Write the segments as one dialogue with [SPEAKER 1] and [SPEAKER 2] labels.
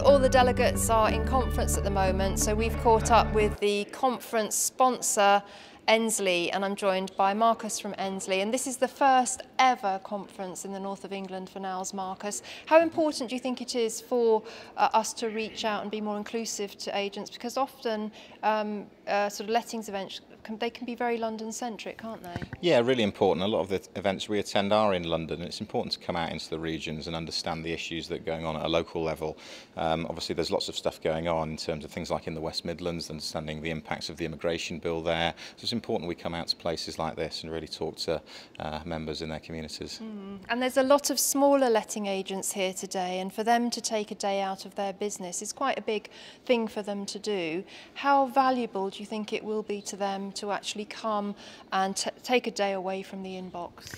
[SPEAKER 1] Well, all the delegates are in conference at the moment, so we've caught up with the conference sponsor, Endsleigh, and I'm joined by Marcus from Endsleigh. And this is the first ever conference in the north of England for NALS, Marcus. How important do you think it is for us to reach out and be more inclusive to agents? Because often sort of lettings events, they can be very London-centric, can't they?
[SPEAKER 2] Yeah, really important. A lot of the events we attend are in London, and it's important to come out into the regions and understand the issues that are going on at a local level. Obviously, there's lots of stuff going on in terms of things like in the West Midlands, understanding the impacts of the immigration bill there. So it's important we come out to places like this and really talk to members in their communities.
[SPEAKER 1] And there's a lot of smaller letting agents here today, and for them to take a day out of their business is quite a big thing for them to do. How valuable do you think it will be to them to actually come and take a day away from the inbox?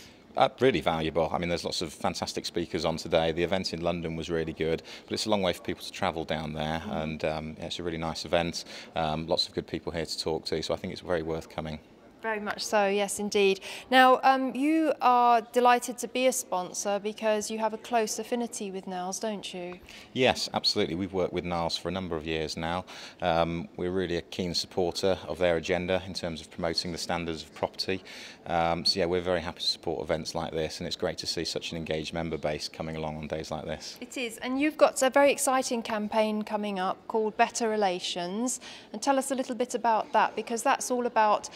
[SPEAKER 2] Really valuable. I mean, there's lots of fantastic speakers on today. The event in London was really good, but it's a long way for people to travel down there, and yeah, it's a really nice event. Lots of good people here to talk to, so I think it's very worth coming.
[SPEAKER 1] Very much so, yes indeed. Now, you are delighted to be a sponsor because you have a close affinity with NALS, don't you?
[SPEAKER 2] Yes, absolutely. We've worked with NALS for a number of years now. We're really a keen supporter of their agenda in terms of promoting the standards of property. So yeah, we're very happy to support events like this, and it's great to see such an engaged member base coming along on days like this.
[SPEAKER 1] It is, and you've got a very exciting campaign coming up called Better Relations, and tell us a little bit about that, because that's all about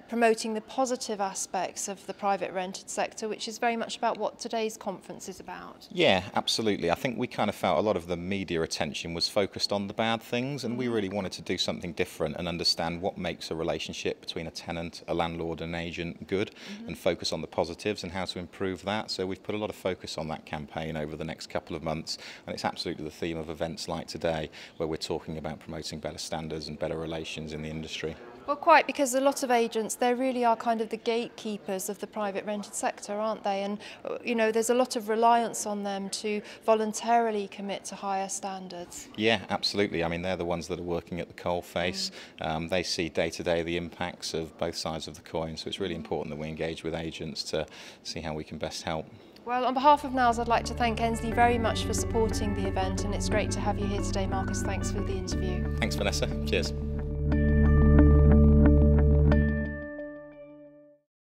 [SPEAKER 1] promoting the positive aspects of the private rented sector, which is very much about what today's conference is about.
[SPEAKER 2] Yeah, absolutely. I think we kind of felt a lot of the media attention was focused on the bad things, and we really wanted to do something different and understand what makes a relationship between a tenant, a landlord and an agent good, and focus on the positives and how to improve that. So we've put a lot of focus on that campaign over the next couple of months, and it's absolutely the theme of events like today, where we're talking about promoting better standards and better relations in the industry.
[SPEAKER 1] Well, quite, because a lot of agents, they really are kind of the gatekeepers of the private rented sector, aren't they? And, you know, there's a lot of reliance on them to voluntarily commit to higher standards.
[SPEAKER 2] Yeah, absolutely. I mean, they're the ones that are working at the coalface. They see day to day the impacts of both sides of the coin, so it's really important that we engage with agents to see how we can best help.
[SPEAKER 1] Well, on behalf of NALS, I'd like to thank Endsleigh very much for supporting the event, and it's great to have you here today, Marcus. Thanks for the interview.
[SPEAKER 2] Thanks, Vanessa. Cheers.